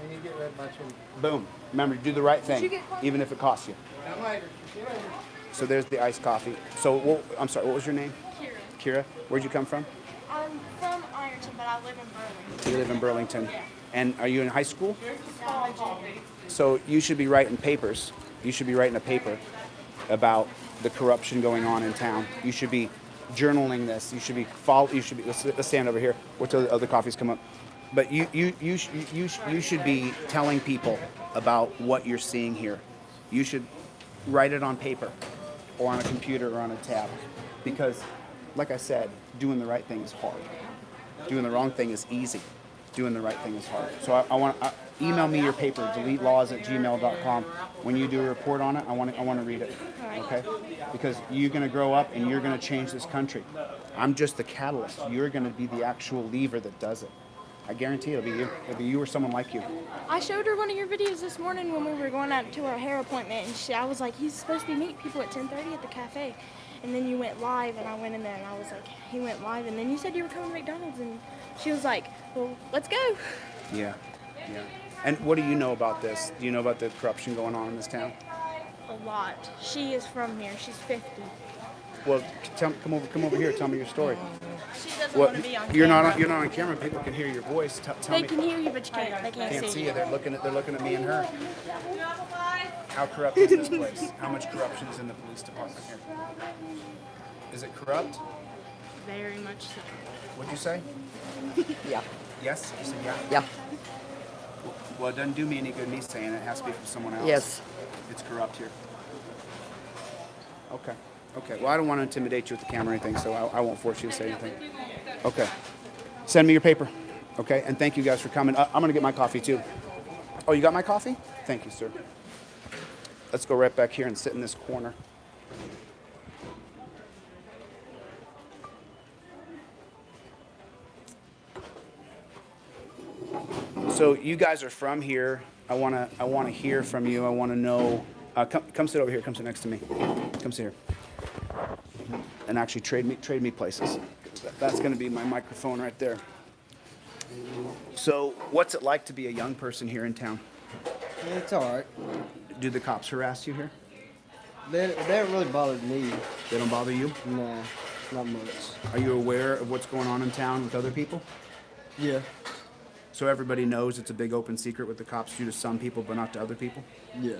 And you get red by chili. Boom. Remember, do the right thing, even if it costs you. Come later. See you later. So there's the iced coffee. So, well, I'm sorry, what was your name? Kira. Kira? Where'd you come from? I'm from Ironton, but I live in Burlington. You live in Burlington. Yeah. And are you in high school? College. So you should be writing papers. You should be writing a paper about the corruption going on in town. You should be journaling this. You should be let's stand over here. Wait till the other coffees come up. But you should be telling people about what you're seeing here. You should write it on paper or on a computer or on a tab. Because, like I said, doing the right thing is hard. Doing the wrong thing is easy. Doing the right thing is hard. So I want email me your paper, DeleteLawZ@gmail.com. When you do a report on it, I want to read it. Okay? Because you're going to grow up and you're going to change this country. I'm just the catalyst. You're going to be the actual lever that does it. I guarantee it'll be you. It'll be you or someone like you. I showed her one of your videos this morning when we were going out to our hair appointment, and I was like, he's supposed to be meeting people at 10:30 at the cafe. And then you went live, and I went in there, and I was like, he went live, and then you said you were coming to McDonald's, and she was like, well, let's go. Yeah. And what do you know about this? Do you know about the corruption going on in this town? A lot. She is from here. She's 50. Well, come over here. Tell me your story. She doesn't want to be on camera. You're not on camera. People can hear your voice. Tell They me. can hear you, but you can't. They Can't can't see see you. They're looking at me and her. How corrupt is this place? How much corruption is in the police department here? Is it corrupt? Very much so. What'd you say? Yeah. Yes? You said yeah? Yeah. Well, it doesn't do me any good me saying it. It has to be from someone else. Yes. It's corrupt here. Okay. Well, I don't want to intimidate you with the camera or anything, so I won't force you to say anything. Okay. Send me your paper. Okay? And thank you guys for coming. I'm going to get my coffee, too. Oh, you got my coffee? Thank you, sir. Let's go right back here and sit in this corner. So you guys are from here. I want to hear from you. I want to know. Come sit over here. Come sit next to me. Come sit here. And actually trade me places. That's going to be my microphone right there. So what's it like to be a young person here in town? It's all right. Do the cops harass you here? They haven't really bothered me. They don't bother you? No, not much. Are you aware of what's going on in town with other people? Yeah. So everybody knows it's a big open secret what the cops do to some people but not to other people? Yeah.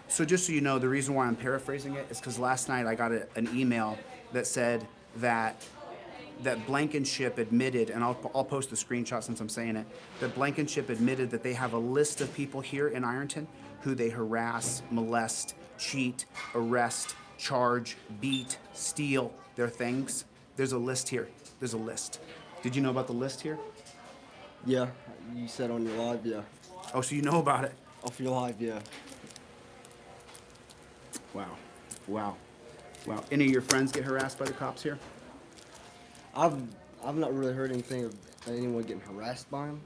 So just so you know, the reason why I'm paraphrasing it is because last night I got an email that said that Blankenship admitted, and I'll post the screenshot since I'm saying it, that Blankenship admitted that they have a list of people here in Ironton who they harass, molest, cheat, arrest, charge, beat, steal their things. There's a list here. There's a list. Did you know about the list here? Yeah. You said on your live, yeah. Oh, so you know about it? Off your live, yeah. Wow. Any of your friends get harassed by the cops here? I've not really heard anything of anyone getting harassed by him.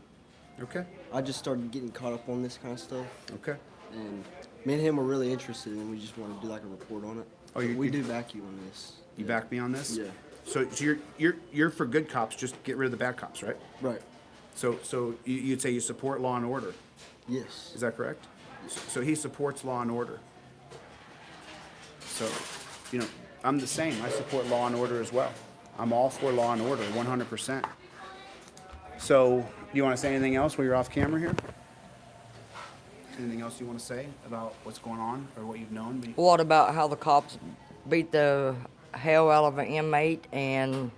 Okay. I just started getting caught up on this kind of stuff, Okay. and me and him were really interested, and we just want to do like a report on it. Oh, we do back you on this. You Yeah. back me on this? Yeah. So you're for good cops, just get rid of the bad cops, right? Right. So you'd say you support law and order. Yes. Is that correct? So he supports law and order. So, I'm the same. I support law and order as well. I'm all for law and order, 100%. So, you want to say anything else while you're off camera here? Anything else you want to say about what's going on or what you've known? What about how the cops beat the hell out of an inmate and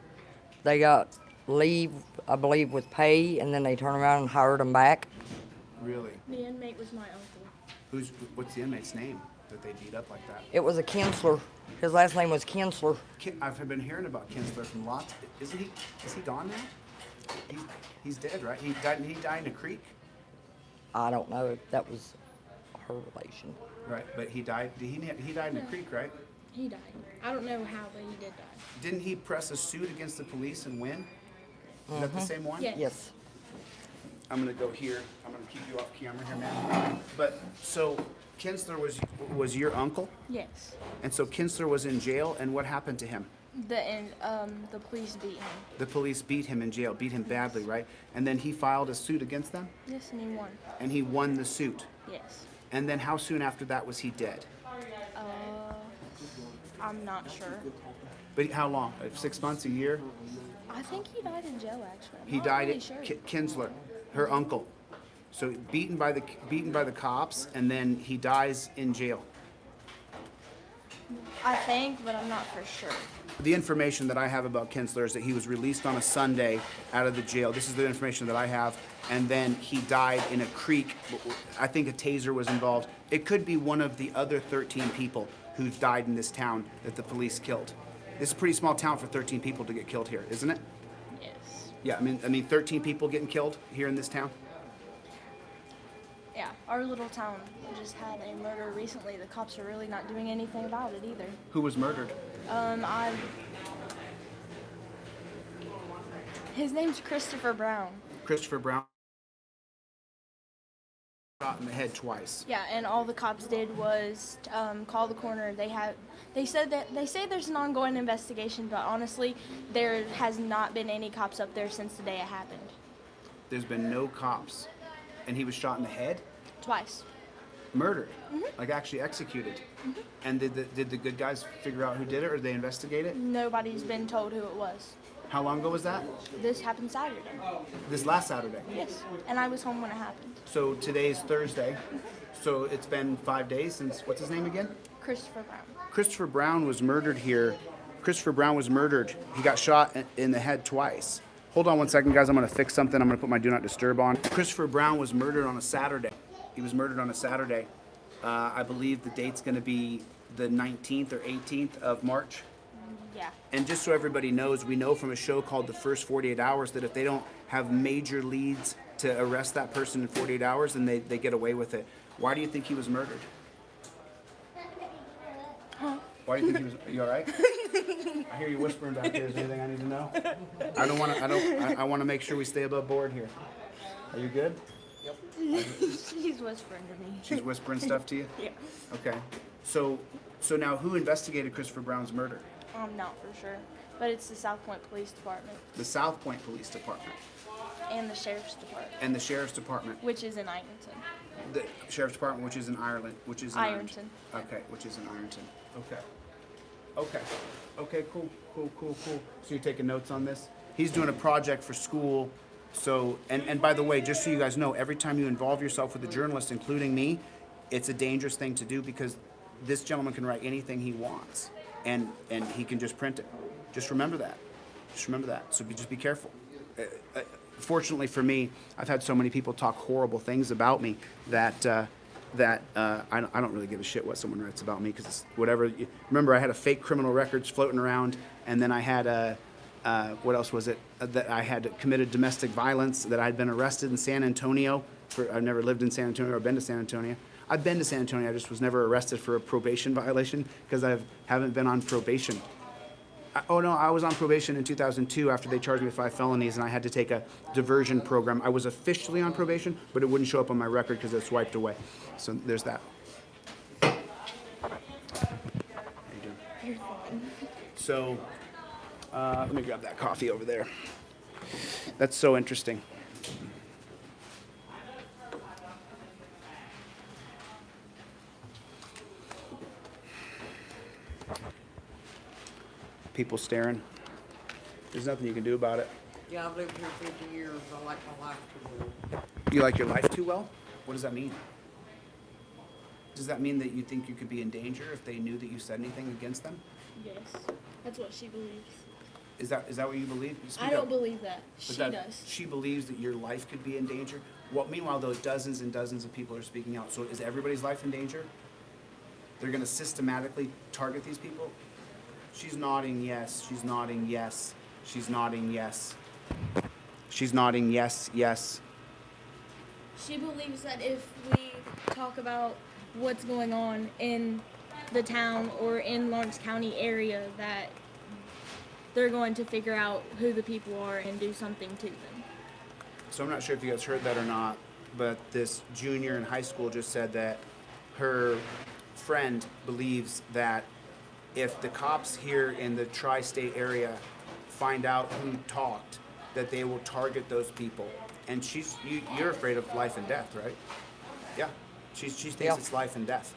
they got leave, I believe, with pay, and then they turn around and hired them back? Really? The inmate was my uncle. What's the inmate's name that they beat up like that? It was a Kinsler. His last name was Kinsler. I've been hearing about Kinsler from lots. Is he gone now? He's dead, right? He died in a creek? I don't know. That was her relation. Right, but he died. He died in a creek, right? He died. I don't know how, but he did die. Didn't he press a suit against the police and win? Is that the same one? Yes. Yes. I'm gonna go here. I'm gonna keep you off camera here, man. But so Kinsler was your uncle, Yes. and so Kinsler was in jail. And what happened to him? The police beat him. The police beat him in jail, beat him badly, right? And then he filed a suit against them? Yes, and he won. And he won the suit. Yes. And then how soon after that was he dead? I'm not sure. But how long? 6 months, a year? I think he died in jail, actually. I'm He not died really at sure. Kinsler, her uncle. So beaten by the cops, and then he dies in jail. I think, but I'm not for sure. The information that I have about Kinsler is that he was released on a Sunday out of the jail. This is the information that I have. And then he died in a creek. I think a taser was involved. It could be one of the other 13 people who died in this town that the police killed. This is a pretty small town for 13 people to get killed here, isn't it? Yes. Yeah, I mean 13 people getting killed here in this town. Yeah, our little town just had a murder recently. The cops are really not doing anything about it either. Who was murdered? His name's Christopher Brown. Christopher Brown. Shot in the head twice. Yeah, and all the cops did was call the coroner. They say there's an ongoing investigation, but honestly, there has not been any cops up there since the day it happened. There's been no cops, and he was shot in the head. Twice. Murdered, like actually executed. And did the good guys figure out who did it, or did they investigate it? Nobody's been told who it was. How long ago was that? This happened Saturday. This last Saturday. Yes, and I was home when it happened. So today's Thursday. So it's been 5 days since, what's his name again? Christopher Brown. Christopher Brown was murdered here. Christopher Brown was murdered. He got shot in the head twice. Hold on one second, guys. I'm going to fix something. I'm going to put my Do Not Disturb on. Christopher Brown was murdered on a Saturday. He was murdered on a Saturday. I believe the date's going to be the 19th or 18th of March. Yeah. And just so everybody knows, we know from a show called The First 48 Hours that if they don't have major leads to arrest that person in 48 hours, then they get away with it. Why do you think he was murdered? Huh? Why do you think he was? Are you all right? I hear you whispering back there. Is there anything I need to know? I want to make sure we stay above board here. Are you good? She's whispering to me. She's whispering stuff to you? Yeah. Okay. So now who investigated Christopher Brown's murder? I'm not for sure, but it's the South Point Police Department The South Point Police Department and the Sheriff's Department, and the Sheriff's Department. which is in Ironton. The Sheriff's Department, which is in Ireland, which is in Ironton. Okay, which is in Ironton. Okay, cool. So you're taking notes on this? He's doing a project for school. So, and by the way, just so you guys know, every time you involve yourself with a journalist, including me, it's a dangerous thing to do because this gentleman can write anything he wants, and he can just print it. Just remember that. So just be careful. Fortunately for me, I've had so many people talk horrible things about me that I don't really give a shit what someone writes about me because it's whatever. Remember, I had a fake criminal records floating around, and then I had a what else was it? That I had committed domestic violence, that I'd been arrested in San Antonio. I've never lived in San Antonio or been to San Antonio. I've been to San Antonio, I just was never arrested for a probation violation because I haven't been on probation. I was on probation in 2002 after they charged me with 5 felonies and I had to take a diversion program. I was officially on probation, but it wouldn't show up on my record because it's wiped away. So there's that. How you doing? You're fine. So, let me grab that coffee over there. That's so interesting. People staring. There's nothing you can do about it. Yeah, I've lived here 50 years. I like my life too well. You like your life too well? What does that mean? Does that mean that you think you could be in danger if they knew that you said anything against them? Yes, that's what she believes. Is that what you believe? I don't believe that. But She that- does. She believes that your life could be in danger. Well, meanwhile, though, dozens and dozens of people are speaking out. So is everybody's life in danger? They're going to systematically target these people? She's nodding yes. She's nodding yes. She's nodding yes. She's nodding yes, yes. She believes that if we talk about what's going on in the town or in Lawrence County area, that they're going to figure out who the people are and do something to them. So I'm not sure if you guys heard that or not, but this junior in high school just said that her friend believes that if the cops here in the tri-state area find out who talked, that they will target those people. And you're afraid of life and death, right? Yeah. She thinks Yeah. it's life and death.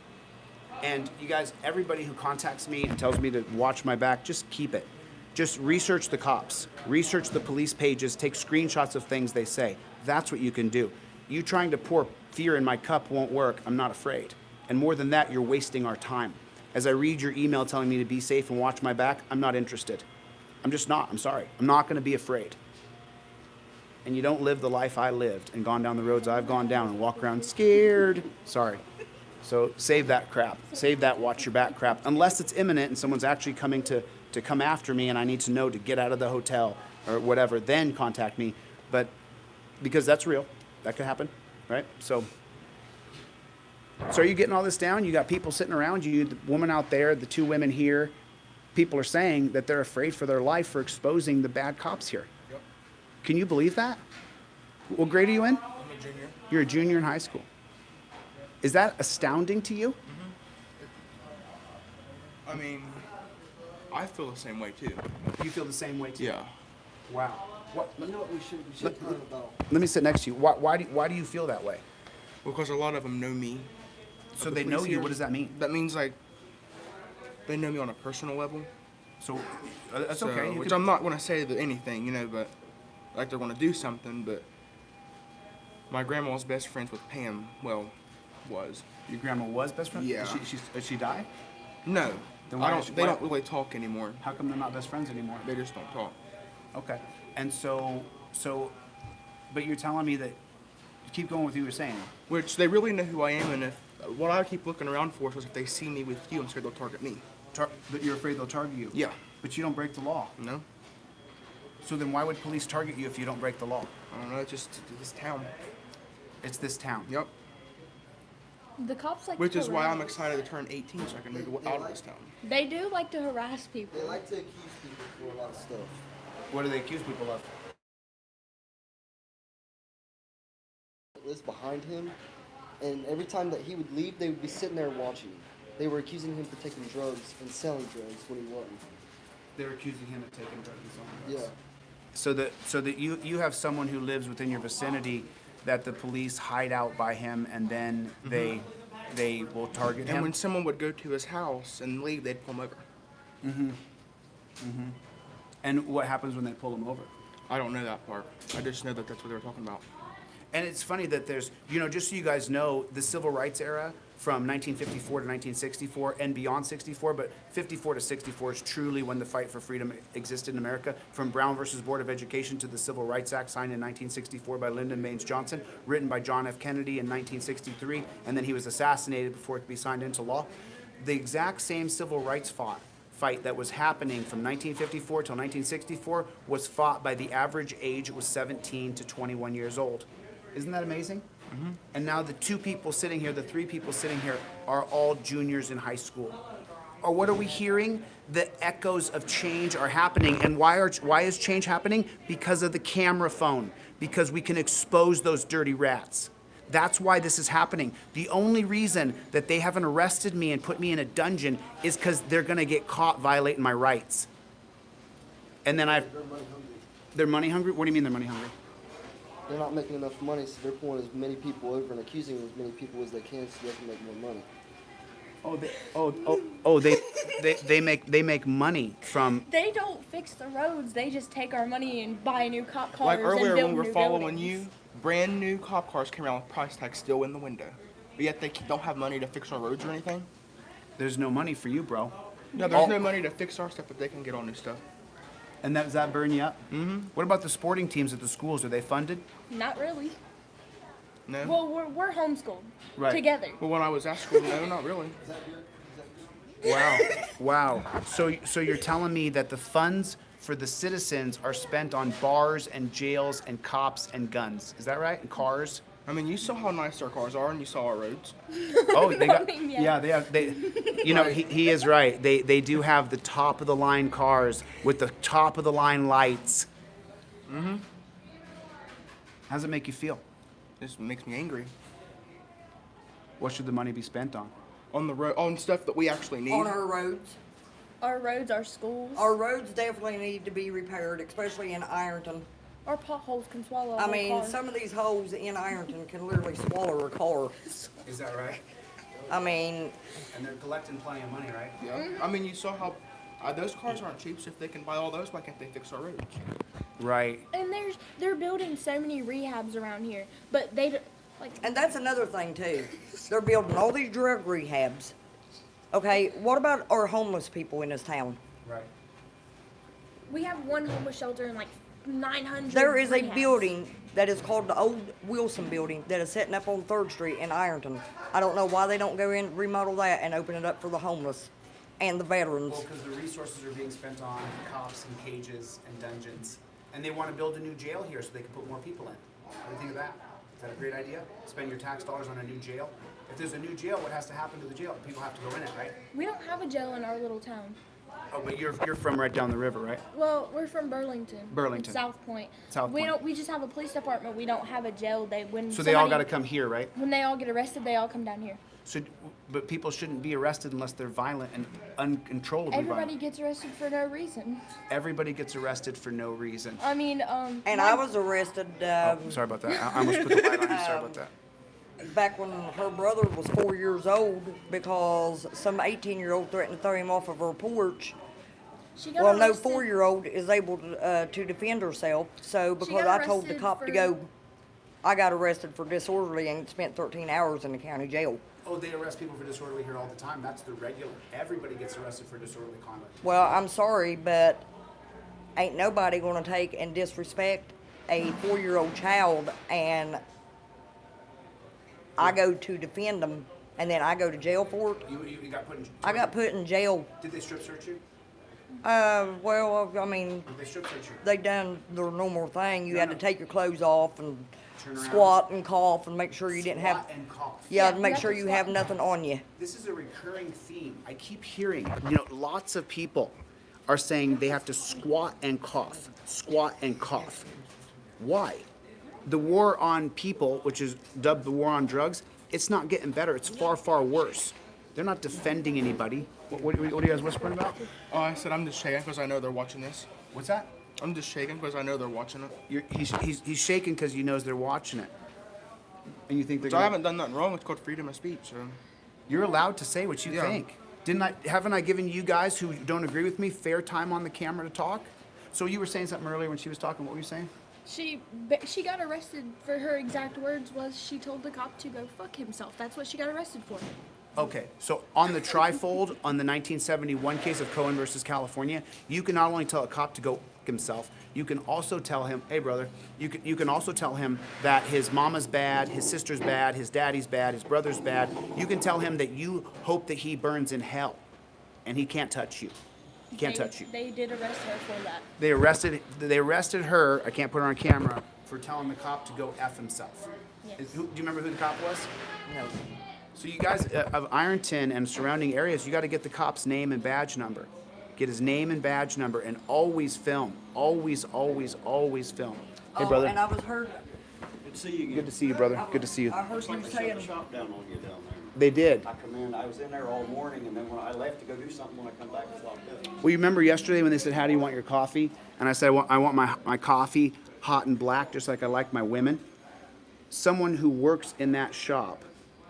And you guys, everybody who contacts me and tells me to watch my back, just keep it. Just research the cops, research the police pages, take screenshots of things they say. That's what you can do. You trying to pour fear in my cup won't work. I'm not afraid. And more than that, you're wasting our time. As I read your email telling me to be safe and watch my back, I'm not interested. I'm just not. I'm sorry. I'm not going to be afraid. And you don't live the life I lived and gone down the roads I've gone down and walk around scared. Sorry. So save that crap. Save that watch your back crap. Unless it's imminent and someone's actually coming to come after me and I need to know to get out of the hotel or whatever, then contact me. But because that's real. That could happen, right? So are you getting all this down? You got people sitting around you, the woman out there, the two women here. People are saying that they're afraid for their life for exposing the bad cops here. Yep. Can you believe that? What grade are you in? I'm a junior. You're a junior in high school. Is that astounding to you? I mean, I feel the same way too. You feel the same way too? Yeah. Wow. What, You know what we should talk about? let me sit next to you. Why do you feel that way? Because a lot of them know me. So The they know police you. here, What does that mean? That means like they know me on a personal level. So that's So, okay. You which could- I'm not going to say that anything, but like they're going to do something. But my grandma's best friends with Pam. Well, was. Your grandma was best friend? Yeah. Did she die? No. Then I why don't. is she- They why- don't really talk anymore. How come they're not best friends anymore? They just don't talk. Okay. And so, but you're telling me that, keep going with what you were saying. Which they really know who I am, and if what I keep looking around for is if they see me with you, I'm scared they'll target me. But you're afraid they'll target you. Yeah. But you don't break the law. No. So then why would police target you if you don't break the law? I don't know. It's just this town. It's this town. Yep. The cops like Which to is why I'm harass- excited to turn 18 so I can move out of this town. They do like to harass people. They like to accuse people for a lot of stuff. What do they accuse people of? Lives behind him, and every time that he would leave, they would be sitting there watching him. They were accusing him for taking drugs and selling drugs when he wasn't. They're accusing him of taking drugs and selling drugs. Yeah. So that you have someone who lives within your vicinity that the police hide out by him and then they will target And him. when someone would go to his house and leave, they'd pull him over. And what happens when they pull him over? I don't know that part. I just know that that's what they were talking about. And it's funny that there's, just so you guys know, the civil rights era from 1954 to 1964 and beyond 64, but 54 to 64 is truly when the fight for freedom existed in America. From Brown versus Board of Education to the Civil Rights Act signed in 1964 by Lyndon Baines Johnson, written by John F. Kennedy in 1963, and then he was assassinated before it could be signed into law. The exact same civil rights fight that was happening from 1954 till 1964 was fought by the average age was 17 to 21 years old. Isn't that amazing? Mm-hmm. And now the two people sitting here, the three people sitting here, are all juniors in high school. Or what are we hearing? The echoes of change are happening. And why is change happening? Because of the camera phone. Because we can expose those dirty rats. That's why this is happening. The only reason that they haven't arrested me and put me in a dungeon is because they're going to get caught violating my rights. And then they're money hungry? What do you mean they're money hungry? They're not making enough money, so they're pulling as many people over and accusing as many people as they can so they can make more money. They make money from. They don't fix the roads. They just take our money and buy new cop cars Like and earlier build when we were new following buildings. you, brand new cop cars came around with price tags still in the window. But yet they don't have money to fix our roads or anything. There's no money for you, bro. No, there's All- no money to fix our stuff, but they can get all new stuff. And does that burn you up? Mm-hmm. What about the sporting teams at the schools? Are they funded? Not really. No? Well, we're homeschooled Right. together. Well, when I was at school, no, not really. Wow. So you're telling me that the funds for the citizens are spent on bars and jails and cops and guns. Is that right? And cars? I mean, you saw how nice our cars are, and you saw our roads. Oh, they got. I mean, yeah. Yeah, they have. He is right. They do have the top of the line cars with the top of the line lights. Mm-hmm. How does it make you feel? This makes me angry. What should the money be spent on? On the road, on stuff that we actually need. On our roads. Our roads, our schools, Our roads definitely need to be repaired, especially in Ironton. our potholes can swallow a I whole mean, car. some of these holes in Ironton can literally swallow a car. Is that right? I mean, And they're collecting plenty of money, right? Yeah. I mean, you saw how those cars aren't cheap. So if they can buy all those, why can't they fix our roads? Right. And they're building so many rehabs around here, but they like and that's another thing too. They're building all these drug rehabs. Okay, what about our homeless people in this town? Right. we have one homeless shelter and like 900. There is a rehabs. building that is called the old Wilson building that is setting up on 3rd Street in Ironton. I don't know why they don't go in, remodel that, and open it up for the homeless and the veterans. Well, because the resources are being spent on cops and cages and dungeons, and they want to build a new jail here so they can put more people in. What do you think of that? Is that a great idea? Spend your tax dollars on a new jail? If there's a new jail, what has to happen to the jail? People have to go in it, right? We don't have a jail in our little town. Oh, but you're from right down the river, right? Well, we're from Burlington. Burlington. South Point. South We Point. don't. We just have a police department. We don't have a jail. So they all got to come here, right? When they all get arrested, they all come down here. So, but people shouldn't be arrested unless they're violent and uncontrollably Everybody violent. gets arrested for no reason. Everybody gets arrested for no reason. I mean, And I was arrested Oh, sorry about that. I almost put the light on you. Sorry about that. back when her brother was 4 years old because some 18-year-old threatened to throw him off of her porch. she got Well, no arrested. 4-year-old is able to defend herself. So because got I told the arrested cop to for- go, I got arrested for disorderly and spent 13 hours in the county jail. Oh, they arrest people for disorderly here all the time. That's the regular. Everybody gets arrested for disorderly conduct. Well, I'm sorry, but ain't nobody gonna take and disrespect a 4-year-old child, and I go to defend them, and then I go to jail for it. You got put in. I got put in jail. Did they strip search you? Well, I mean, Did they strip search you? they done their normal thing. You No, had no. to take your clothes off and Turn around. squat and cough and make sure you didn't have. Squat and cough. Yeah, Yeah, to you make have sure to you squat have and nothing on you. This is a recurring theme. I keep hearing, lots of people are saying they have to squat and cough. Squat and cough. Why? The war on people, which is dubbed the war on drugs, it's not getting better. It's far, far worse. They're not defending anybody. What are you guys whispering about? Oh, I said I'm just shaking because I know they're watching this. What's that? I'm just shaking because I know they're watching it. He's shaking because he knows they're watching it. And you think they're So I gonna, haven't done nothing wrong. It's called freedom of speech. So You're allowed to say what you Yeah. think. Haven't I given you guys who don't agree with me fair time on the camera to talk? So you were saying something earlier when she was talking. What were you saying? She got arrested for her exact words was she told the cop to go fuck himself. That's what she got arrested for. Okay, so on the Trifold, on the 1971 case of Cohen versus California, you can not only tell a cop to go f himself, you can also tell him, hey brother, you can also tell him that his mama's bad, his sister's bad, his daddy's bad, his brother's bad. You can tell him that you hope that he burns in hell, and he can't touch you. He can't touch you. They did arrest her for that. They arrested her, I can't put her on camera, for telling the cop to go F himself. Yes. Do you remember who the cop was? No. So you guys of Ironton and surrounding areas, you got to get the cop's name and badge number. Get his name and badge number, and always film. Always, always, always film. Hey, brother. And I was heard. Good to see you again. Good to see you, brother. Good to see you. I heard you They shut saying. the shop down on you down there. They did. I come in, I was in there all morning, and then when I left to go do something, when I come back, it's locked up. Well, you remember yesterday when they said, "How do you want your coffee?" And I said, I want my coffee hot and black, just like I like my women." Someone who works in that shop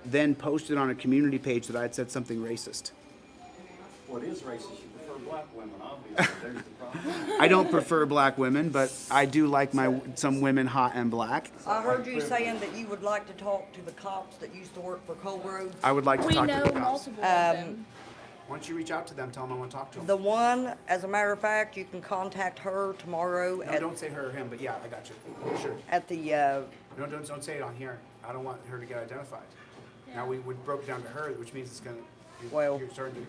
then posted on a community page that I had said something racist. What is racist? You prefer black women, obviously. There's the problem. I don't prefer black women, but I do like some women hot and black. I heard you saying that you would like to talk to the cops that used to work for Coal Road. I would like to We talk know to the cops. multiple of them. Why don't you reach out to them, tell them I want to talk to them. The one, as a matter of fact, you can contact her tomorrow No, don't say her or him, but yeah, I got you. Sure. at the. No, don't say it on here. I don't want her to get identified. Now we broke it down to her, which means it's gonna. Well- you're starting to.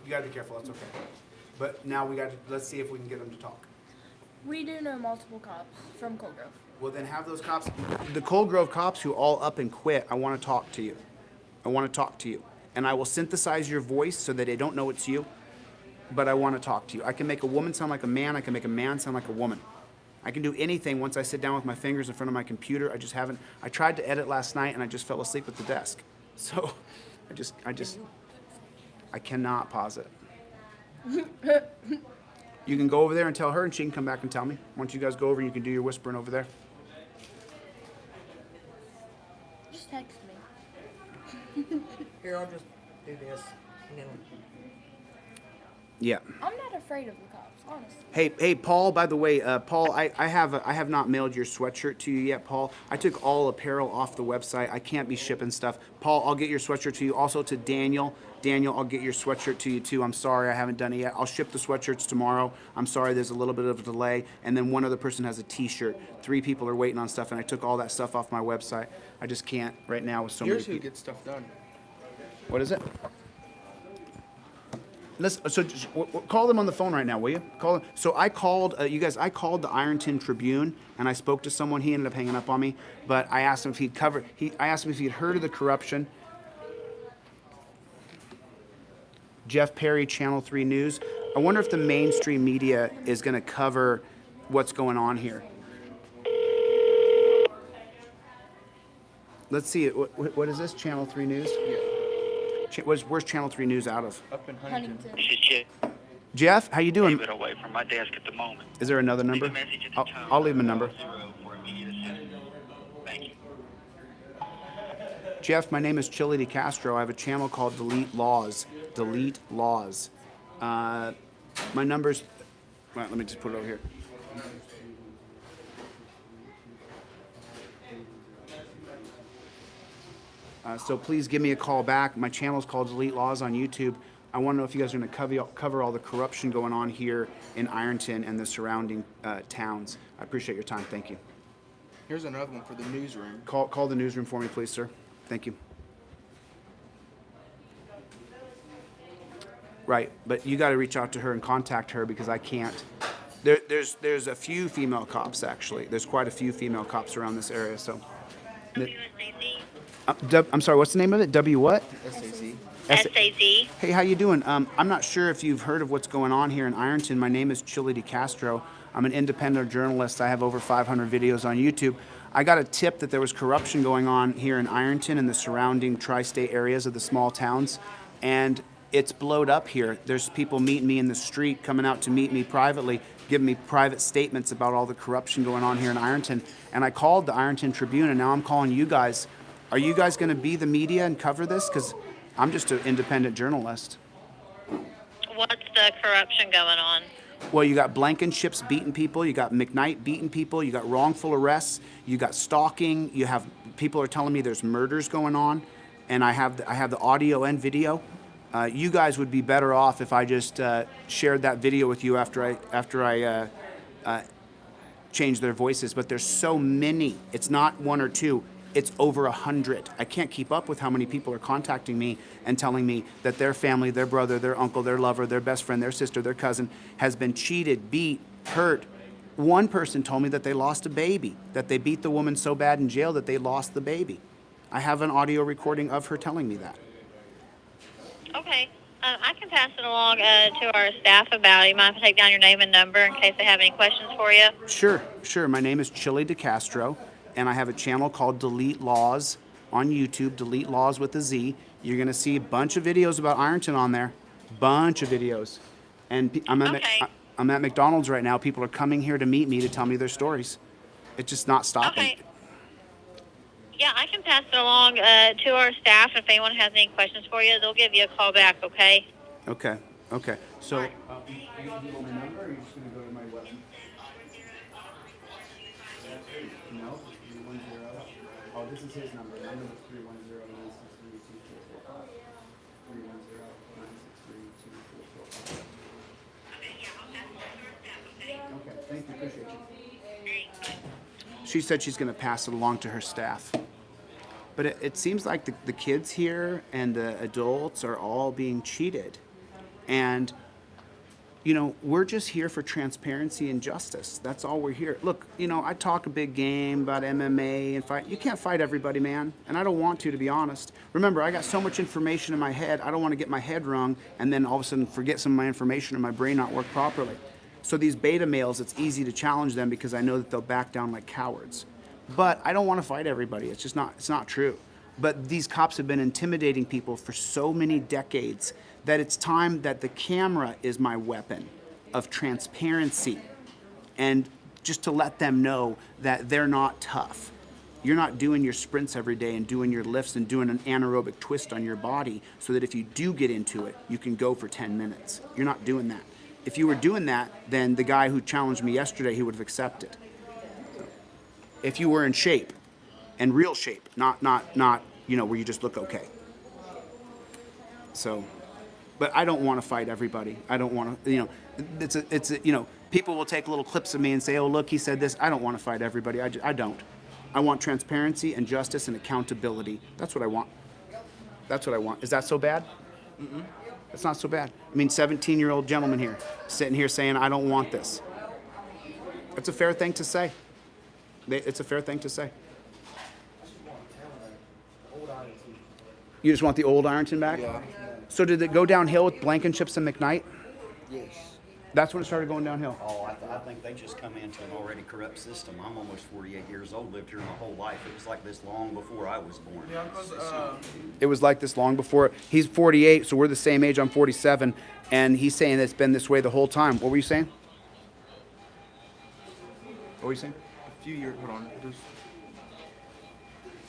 You gotta be careful. That's okay. But now let's see if we can get them to talk. We do know multiple cops from Cold Grove. Well, then have those cops, the Cold Grove cops who all up and quit. I want to talk to you. I want to talk to you, and I will synthesize your voice so that they don't know it's you. But I want to talk to you. I can make a woman sound like a man. I can make a man sound like a woman. I can do anything once I sit down with my fingers in front of my computer. I just haven't. I tried to edit last night and I just fell asleep at the desk. So, I cannot pause it. You can go over there and tell her, and she can come back and tell me. Once you guys go over, you can do your whispering over there. Just text me. Here, I'll just do this. And then Yeah. I'm not afraid of the cops, honestly. Hey, Paul. By the way, Paul, I have not mailed your sweatshirt to you yet, Paul. I took all apparel off the website. I can't be shipping stuff. Paul, I'll get your sweatshirt to you. Also to Daniel. Daniel, I'll get your sweatshirt to you too. I'm sorry I haven't done it yet. I'll ship the sweatshirts tomorrow. I'm sorry there's a little bit of a delay. And then one other person has a T-shirt. 3 people are waiting on stuff, and I took all that stuff off my website. I just can't right now with so Here's many who people. gets stuff done. What is it? Call them on the phone right now, will you? Call them. So I called you guys. I called the Ironton Tribune and I spoke to someone. He ended up hanging up on me, but I asked him if he'd covered. I asked him if he'd heard of the corruption. Jeff Perry, Channel 3 News. I wonder if the mainstream media is going to cover what's going on here. Let's see. What is this? Channel 3 News. Yeah. Where's Channel 3 News out of? Up in Huntington. This is Jeff. Jeff, how you doing? David away from my desk at the moment. Is there another number? Leave a message at the tone. I'll leave him a number. 0 for immediate assistance. Thank you. Jeff, my name is Chili DeCastro. I have a channel called DeleteLawZ. DeleteLawZ. My number's... Well, let me just put it over here. So please give me a call back. My channel is called DeleteLawZ on YouTube. I want to know if you guys are going to cover all the corruption going on here in Ironton and the surrounding towns. I appreciate your time. Thank you. Here's another one for the newsroom. Call the newsroom for me, please, sir. Thank you. Right, but you got to reach out to her and contact her because I can't. There's a few female cops, actually. There's quite a few female cops around this area, so. I'm sorry, what's the name of it? W what? SAC. SAZ. Hey, how you doing? I'm not sure if you've heard of what's going on here in Ironton. My name is Chili DeCastro. I'm an independent journalist. I have over 500 videos on YouTube. I got a tip that there was corruption going on here in Ironton and the surrounding tri-state areas of the small towns, and it's blowed up here. There's people meeting me in the street, coming out to meet me privately, giving me private statements about all the corruption going on here in Ironton. And I called the Ironton Tribune, and now I'm calling you guys. Are you guys going to be the media and cover this? Because I'm just an independent journalist. What's the corruption going on? Well, you got Blankenships beating people, you got McKnight beating people, you got wrongful arrests, you got stalking, you have people are telling me there's murders going on, and I have the audio and video. You guys would be better off if I just shared that video with you after I changed their voices. But there's so many. It's not 1 or 2. It's over 100. I can't keep up with how many people are contacting me and telling me that their family, their brother, their uncle, their lover, their best friend, their sister, their cousin has been cheated, beat, hurt. One person told me that they lost a baby, that they beat the woman so bad in jail that they lost the baby. I have an audio recording of her telling me that. Okay. I can pass it along to our staff about it. You mind if I take down your name and number in case they have any questions for you? Sure. My name is Chili DeCastro, and I have a channel called DeleteLawZ on YouTube, DeleteLawZ with a Z. You're going to see a bunch of videos about Ironton on there. Bunch of videos. And I'm at McDonald's right now. People are coming here to meet me to tell me their stories. It's just not stopping. Okay. Yeah, I can pass it along to our staff. If anyone has any questions for you, they'll give you a call back, okay? Okay. So, you want my number, or are you just going to go to my website? No? 310. Oh, this is his number. My number is 310-963-2445. 310-963-2445. Okay, thank you. Appreciate you. She said she's going to pass it along to her staff. But it seems like the kids here and the adults are all being cheated. And, we're just here for transparency and justice. That's all we're here. Look, I talk a big game about MMA and fight. You can't fight everybody, man. And I don't want to be honest. Remember, I got so much information in my head, I don't want to get my head wrong and then all of a sudden forget some of my information and my brain not work properly. So these beta males, it's easy to challenge them because I know that they'll back down like cowards. But I don't want to fight everybody. It's not true. But these cops have been intimidating people for so many decades that it's time that the camera is my weapon of transparency, and just to let them know that they're not tough. You're not doing your sprints every day and doing your lifts and doing an anaerobic twist on your body so that if you do get into it, you can go for 10 minutes. You're not doing that. If you were doing that, then the guy who challenged me yesterday, he would have accepted. If you were in shape, and real shape, not where you just look okay. So, but I don't want to fight everybody. I don't want to, it's a, people will take little clips of me and say, oh, look, he said this. I don't want to fight everybody. I don't. I want transparency and justice and accountability. That's what I want. That's what I want. Is that so bad? Mm-mm. It's not so bad. I mean, 17-year-old gentleman here, sitting here saying, I don't want this. It's a fair thing to say. It's a fair thing to say. You just want the old Ironton back? Yeah. So did it go downhill with Blankenship's and McKnight? Yes. That's when it started going downhill. Oh, I think they just come into an already corrupt system. I'm almost 48 years old, lived here my whole life. It was like this long before I was born. Yeah, because It was like this long before. He's 48, so we're the same age. I'm 47, and he's saying it's been this way the whole time. What were you saying? What were you saying? a few years. Hold on.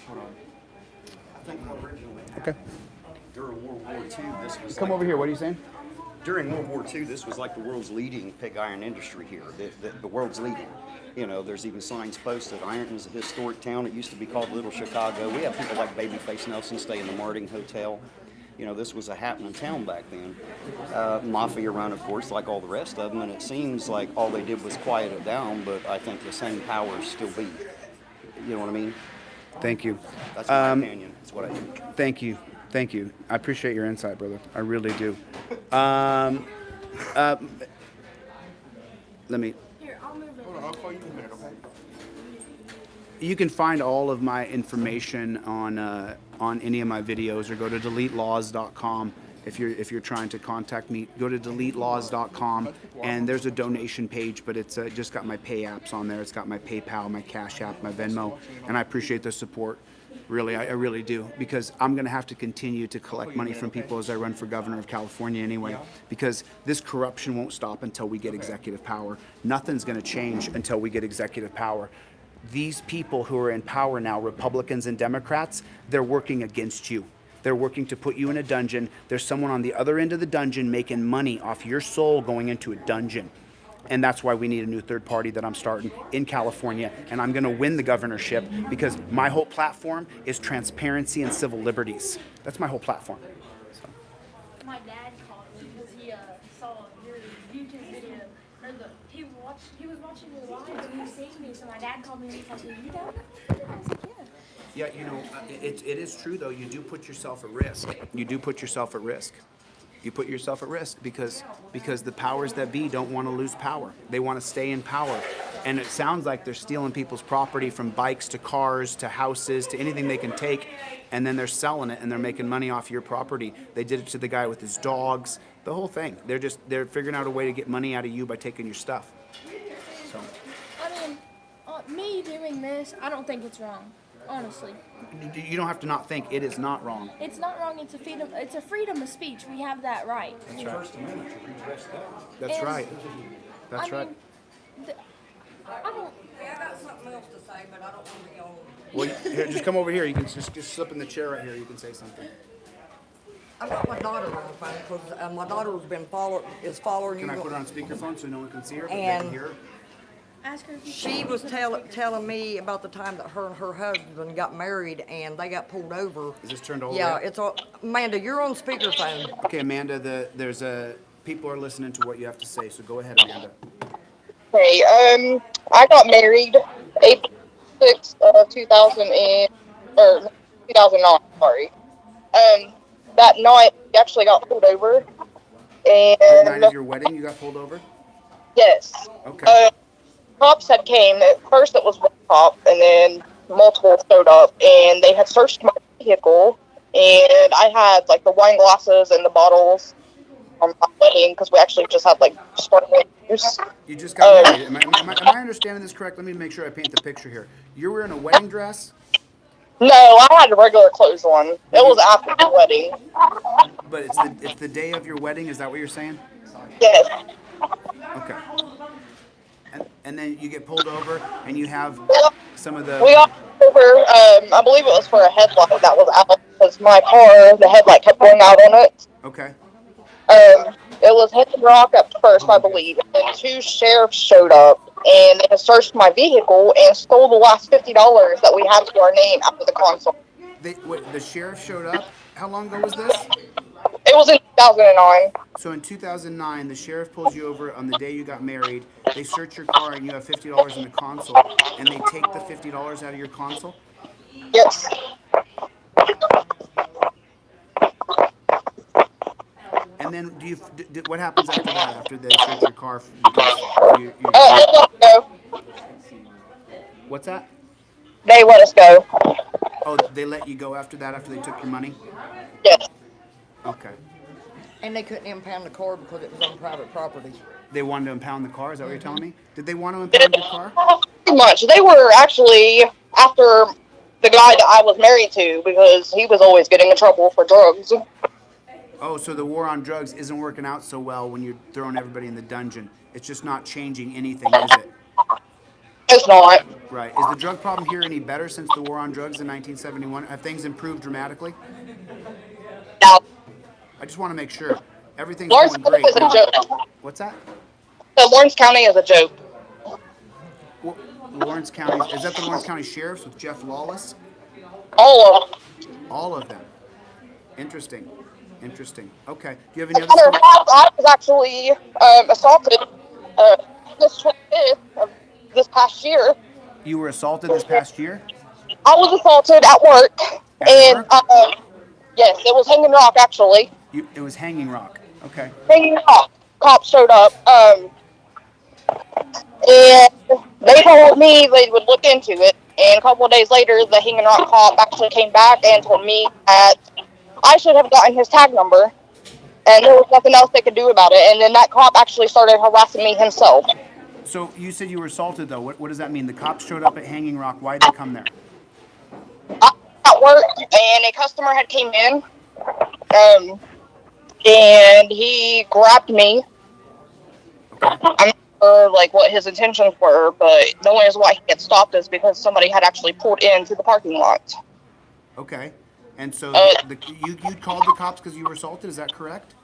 Hold on. I think originally Okay. during World War II, this was Come like over here. What are you saying? During World War II, this was like the world's leading pig iron industry here. The world's leading. There's even signs posted. Ironton's a historic town. It used to be called Little Chicago. We have people like Babyface Nelson stay in the Marting Hotel. This was a happening town back then. Mafia run, of course, like all the rest of them, and it seems like all they did was quiet it down, but I think the same powers still be. You know what I mean? Thank you. That's my opinion. That's what I think. Thank you. Thank you. I appreciate your insight, brother. I really do. Let me. Here, I'll move it. Hold on. I'll call you in a minute, okay? You can find all of my information on any of my videos, or go to DeleteLawZ.com. If you're trying to contact me, go to DeleteLawZ.com, and there's a donation page, but it's just got my pay apps on there. It's got my PayPal, my Cash App, my Venmo, and I appreciate the support. Really, I really do, because I'm going to have to continue to collect money from people as I run for governor of California anyway, because this corruption won't stop until we get executive power. Nothing's going to change until we get executive power. These people who are in power now, Republicans and Democrats, they're working against you. They're working to put you in a dungeon. There's someone on the other end of the dungeon making money off your soul going into a dungeon. And that's why we need a new third party that I'm starting in California. And I'm going to win the governorship because my whole platform is transparency and civil liberties. That's my whole platform. So. My dad called me because he saw your YouTube video. He was watching me live and he saved me. So my dad called me and he said, "You know?" I was like, "Yeah." Yeah, it is true though. You do put yourself at risk. You do put yourself at risk. You put yourself at risk because the powers that be don't want to lose power. They want to stay in power. And it sounds like they're stealing people's property, from bikes to cars to houses to anything they can take, and then they're selling it and they're making money off your property. They did it to the guy with his dogs, the whole thing. They're figuring out a way to get money out of you by taking your stuff. So. I mean, me doing this, I don't think it's wrong. Honestly, You don't have to not think. It is not wrong. it's not wrong. It's a freedom. It's a freedom of speech. We have that right. That's right. First Amendment to redress that. That's And, right. That's I right. mean, I don't. Yeah, I got something else to say, but I don't want to be on. Well, here, just come over here. You can just slip in the chair right here. You can say something. I've got my daughter on the phone because my daughter's been following Can I you. put her on speakerphone so no one can see her, but they And- can hear her? Ask her if She was telling me about the time that her and her husband got married and they got pulled over. Is this turned all the Yeah, way up? it's all. Amanda, you're on speakerphone. Okay, Amanda. People are listening to what you have to say, so go ahead, Amanda. Hey, I got married April 6th of 2009, sorry. That night, we actually got pulled over. The night And, of your wedding, you got pulled over? yes. Okay. Cops had came. At first, it was one cop, and then multiple showed up, and they had searched my vehicle, and I had, like, the wine glasses and the bottles from my wedding, because we actually just had, like, sparkling juice. You just got married. Am I understanding this correct? Let me make sure I paint the picture here. You were in a wedding dress? No, I had regular clothes on. It was after the wedding. But it's the day of your wedding. Is that what you're saying? Yes. Okay. And then you get pulled over, and you have some of We the. got over, I believe it was for a headlight that was out because my car, the headlight kept going out on it. Okay. It was hitting rock at first, I believe, and two sheriffs showed up and they searched my vehicle and stole the last $50 that we had to our name after the console. The sheriff showed up. How long ago was this? It was in 2009. So in 2009, the sheriff pulls you over on the day you got married. They search your car, and you have $50 in the console, and they take the $50 out of your console. Yes. And then what happens after that? After they search your car, because They let us go. What's that? They let us go. Oh, they let you go after that, after they took your money? Yes. Okay. And they couldn't impound the car because it was on private property. They wanted to impound the car? Is that what you're telling me? Did they want to impound your car? Pretty much. They were actually after the guy that I was married to because he was always getting in trouble for drugs. Oh, so the war on drugs isn't working out so well when you're throwing everybody in the dungeon. It's just not changing anything, is it? It's not. Right. Is the drug problem here any better since the war on drugs in 1971? Have things improved dramatically? No. I just want to make sure everything's Lawrence going great. County is a joke. What's that? So Lawrence County is a joke. Well, Lawrence County, is that the Lawrence County Sheriffs with Jeff Lawless? All of them. All of them. Interesting. Interesting. Okay. Do you have As any a other matter of stories? fact, I was actually assaulted this 25th of this past year. You were assaulted this past year? I was assaulted at work. At work? Yes, it was Hanging Rock, actually. It was Hanging Rock. Okay. Hanging Rock. Cops showed up. And they told me they would look into it. And a couple of days later, the Hanging Rock cop actually came back and told me that I should have gotten his tag number. And there was nothing else they could do about it. And then that cop actually started harassing me himself. So you said you were assaulted, though. What does that mean? The cops showed up at Hanging Rock. Why did they come there? I was at work, and a customer had came in, and he grabbed me. I'm not sure, what his intentions were, but the only reason why he had stopped is because somebody had actually pulled into the parking lot. Okay. And so you called the cops because you were assaulted. Is that correct?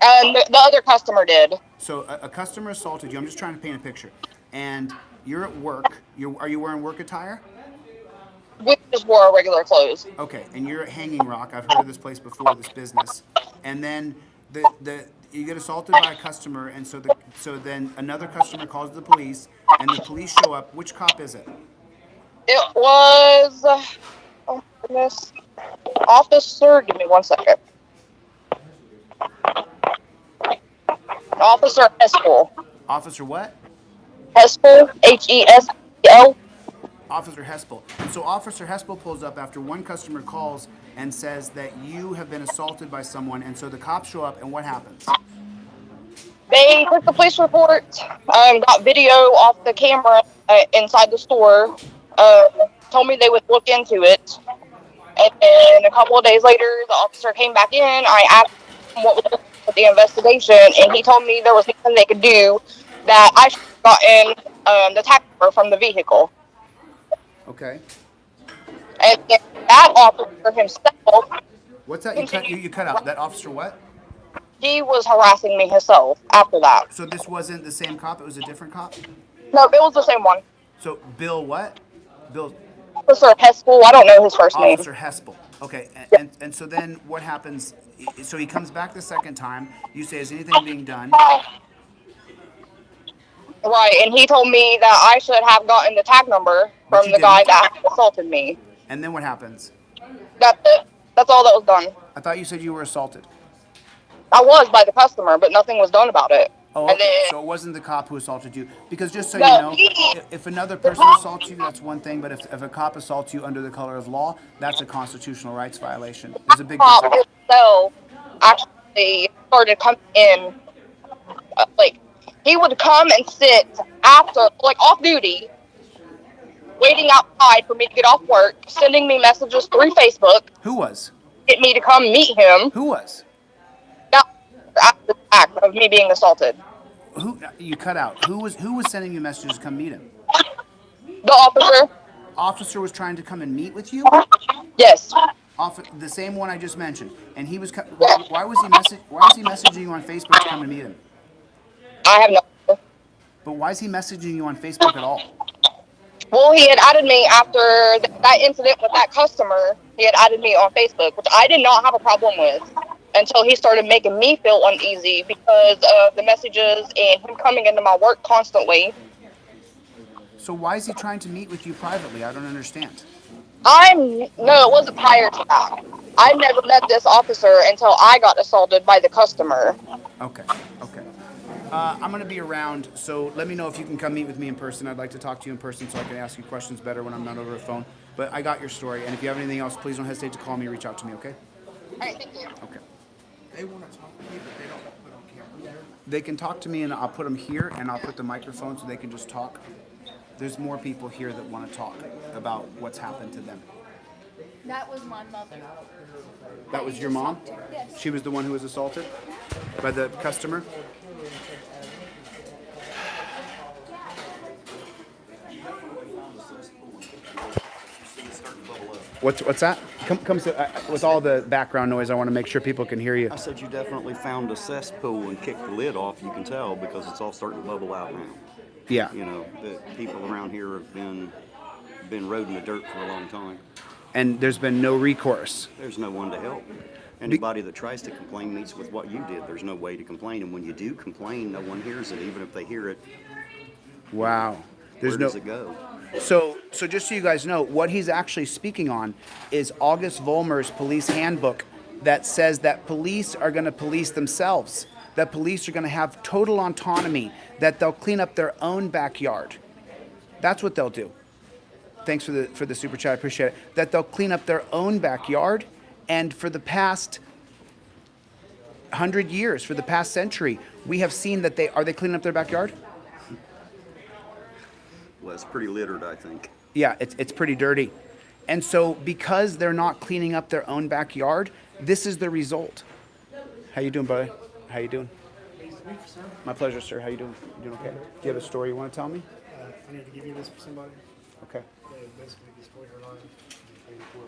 And the other customer did. So a customer assaulted you. I'm just trying to paint a picture. And you're at work. Are you wearing work attire? We just wore our regular clothes. Okay. And you're at Hanging Rock. I've heard of this place before, this business. And then you get assaulted by a customer, and so then another customer calls the police, and the police show up. Which cop is it? It was, oh my goodness, Officer, give me 1 second. Officer Hespel. Officer what? Hespel, Hespel. Officer Hespel. And so Officer Hespel pulls up after one customer calls and says that you have been assaulted by someone, and so the cops show up, and what happens? They took the police report, got video off the camera inside the store, told me they would look into it, and then a couple of days later, the officer came back in. I asked him what was the investigation, and he told me there was nothing they could do, that I should have gotten the tag number from the vehicle. Okay. And that officer himself. What's that? You cut out. That officer what? He was harassing me himself after that. So this wasn't the same cop? It was a different cop? No, it was the same one. So Bill what? Bill. Officer Hespel. I don't know his first name. Officer Hespel. Okay. And so then what happens? So he comes back the second time. You say, is anything being done? Right, and he told me that I should have gotten the tag number from the guy that assaulted me. And then what happens? That's it. That's all that was done. I thought you said you were assaulted. I was by the customer, but nothing was done about it. Oh, And okay. then, So it wasn't the cop who assaulted you. Because just so No, you know, he- if another person assaults you, that's one thing. But if a cop assaults you under the color of law, that's a constitutional rights violation. There's a big cop difference. himself actually started coming in, he would come and sit after, off duty, waiting outside for me to get off work, sending me messages through Facebook, Who was? get me to come meet him. Who was? Now, after the fact of me being assaulted. Who? You cut out. Who was sending you messages to come meet him? The officer. Officer was trying to come and meet with you. Yes. The same one I just mentioned, and he was. Why was he messaging you on Facebook to come and meet him? I have no idea. But why is he messaging you on Facebook at all? Well, he had added me after that incident with that customer. He had added me on Facebook, which I did not have a problem with until he started making me feel uneasy because of the messages and him coming into my work constantly. So why is he trying to meet with you privately? I don't understand. No, it wasn't prior to that. I never met this officer until I got assaulted by the customer. Okay. I'm going to be around, so let me know if you can come meet with me in person. I'd like to talk to you in person so I can ask you questions better when I'm not over the phone. But I got your story, and if you have anything else, please don't hesitate to call me or reach out to me, okay? All right, thank you. Okay. They want to talk to me, but they don't put on camera. They can talk to me, and I'll put them here, and I'll put the microphone so they can just talk. There's more people here that want to talk about what's happened to them. That was my mother. That was your mom? Yes. She was the one who was assaulted by the customer? What's that? Come with all the background noise, I want to make sure people can hear you. I said you definitely found a cesspool and kicked the lid off. You can tell because it's all starting to bubble out now. Yeah. You know, the people around here have been roading the dirt for a long time. And there's been no recourse. There's no one to help. Anybody that tries to complain meets with what you did. There's no way to complain. And when you do complain, no one hears it. Even if they hear it, Wow. where does it go? So just so you guys know, what he's actually speaking on is August Vollmer's police handbook that says that police are going to police themselves, that police are going to have total autonomy, that they'll clean up their own backyard. That's what they'll do. Thanks for the super chat, I appreciate it. That they'll clean up their own backyard, and for the past 100 years, for the past century, we have seen that they cleaning up their backyard? Well, it's pretty littered, I think. Yeah, it's pretty dirty. And so because they're not cleaning up their own backyard, this is the result. How you doing, buddy? How you doing? My pleasure, sir. How you doing? You doing okay? Do you have a story you want to tell me? I need to give you this for somebody. Okay. Basically destroyed her life.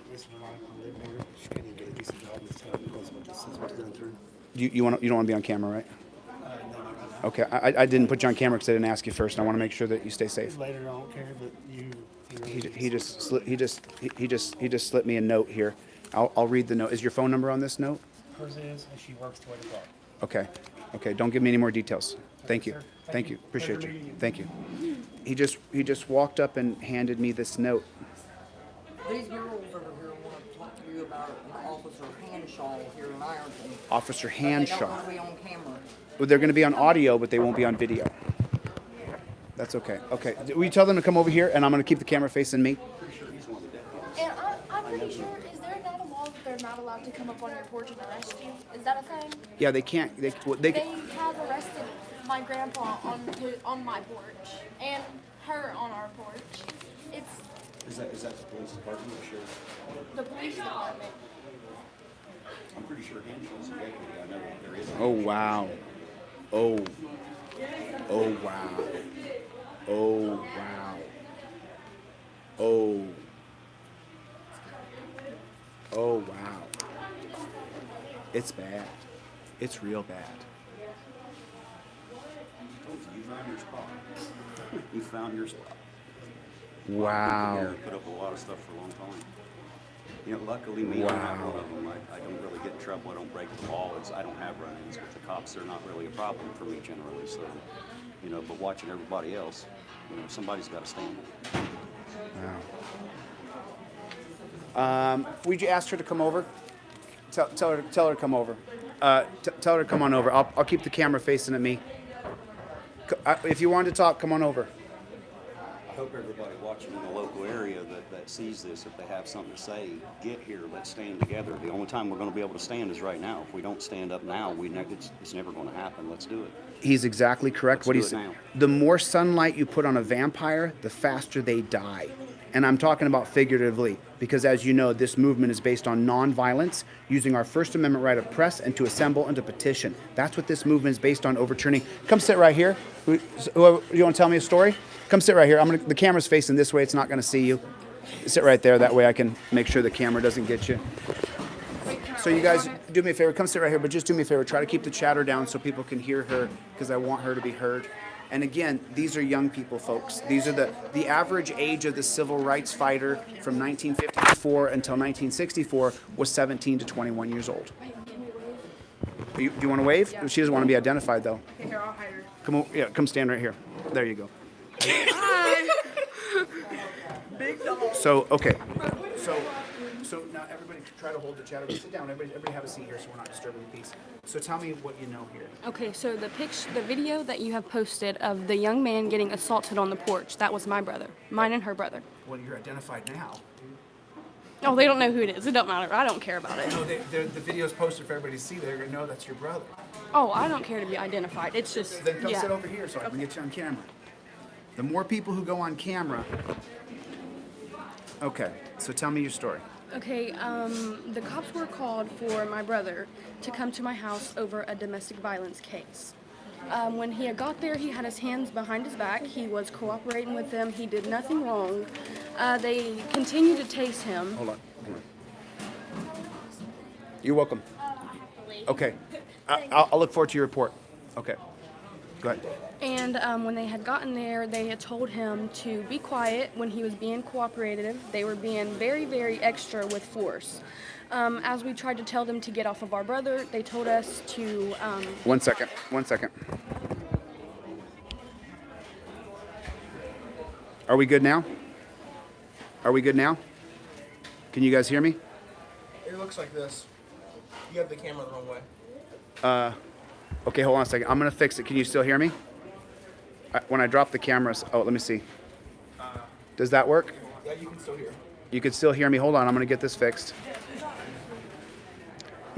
Wasted her life. I'm living here. She can't even get a decent job this time because of what this is what's going through. You don't want to be on camera, right? No, not right now. Okay. I didn't put you on camera because I didn't ask you first. And I want to make sure that you stay safe. Later, I don't care, but you. He just slipped me a note here. I'll read the note. Is your phone number on this note? Hers is, and she works till 8 o'clock. Okay. Don't give me any more details. Thank you. Sir. Thank you. Appreciate Pleasure you. meeting you. Thank you. He just walked up and handed me this note. These girls over here want to talk to you about an Officer Hanshaw here in Ironton. Officer But they don't Hanshaw. want to be on camera. Well, they're going to be on audio, but they won't be on video. That's okay. Okay. Will you tell them to come over here, and I'm going to keep the camera facing me? And I'm pretty sure, is there not a law that they're not allowed to come up on your porch and arrest you? Is that a thing? Yeah, they can't. They They have arrested my grandpa on my porch and her on our porch. It's Is that the police department or sure? the police department. I'm pretty sure Hanshaw's a deputy. I know there is. Oh wow. Oh wow. Oh wow. Oh wow. It's bad. It's real bad. You found your spot. You found your spot. Wow. Here, put up a lot of stuff for a long time. You know, luckily me, I'm not one of them. I don't really get in trouble. I don't break the law. I don't have run-ins with the cops. They're not really a problem for me generally. So, you know, but watching everybody else, you know, somebody's got to stand. Wow. Would you ask her to come over? Tell her to come over. Tell her to come on over. I'll keep the camera facing at me. If you want to talk, come on over. I hope everybody watching in the local area that sees this, if they have something to say, get here, let's stand together. The only time we're going to be able to stand is right now. If we don't stand up now, it's never going to happen. Let's do it. He's exactly correct. Let's What do he's it now. The more sunlight you put on a vampire, the faster they die. And I'm talking about figuratively because, as you know, this movement is based on nonviolence, using our First Amendment right of press and to assemble and to petition. That's what this movement is based on, overturning. Come sit right here. You want to tell me a story? Come sit right here. The camera's facing this way. It's not going to see you. Sit right there. That way I can make sure the camera doesn't get you. So you guys, do me a favor. Come sit right here, but just do me a favor. Try to keep the chatter down so people can hear her because I want her to be heard. And again, these are young people, folks. These are the average age of the civil rights fighter from 1954 until 1964 was 17 to 21 years old. Do you want to wave? She doesn't want to be identified, though. Here, I'll hide her. Come stand right here. There you go. So, okay. So now everybody try to hold the chatter. Sit down. Everybody have a seat here so we're not disturbing the peace. So tell me what you know here. Okay, so the video that you have posted of the young man getting assaulted on the porch, that was my brother. Mine and her brother. Well, you're identified now. Oh, they don't know who it is. It don't matter. I don't care about it. No, the video's posted for everybody to see. They're going to know that's your brother. Oh, I don't care to be identified. It's just, Then come yeah. sit over here so I can get you on camera. The more people who go on camera. Okay, so tell me your story. Okay, the cops were called for my brother to come to my house over a domestic violence case. When he had got there, he had his hands behind his back. He was cooperating with them. He did nothing wrong. They continued to tase him. Hold on. You're welcome. Okay, I'll look forward to your report. Okay, go ahead. And when they had gotten there, they had told him to be quiet when he was being cooperative. They were being very, very extra with force. As we tried to tell them to get off of our brother, they told us to... 1 second. Are we good now? Can you guys hear me? It looks like this. You have the camera the wrong way. Okay, hold on a second. I'm going to fix it. Can you still hear me? When I drop the cameras, let me see. Does that work? Yeah, you can still hear. You can still hear me. Hold on, I'm going to get this fixed.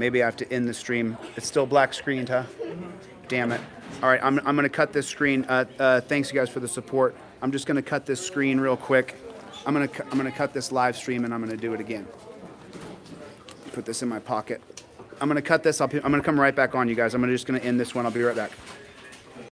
Maybe I have to end the stream. It's still black screened, huh? Damn it. All right, I'm going to cut this screen. Thanks, you guys, for the support. I'm just going to cut this screen real quick. I'm going to cut this live stream, and I'm going to do it again. Put this in my pocket. I'm going to cut this. I'm going to come right back on, you guys. I'm just going to end this one. I'll be right back.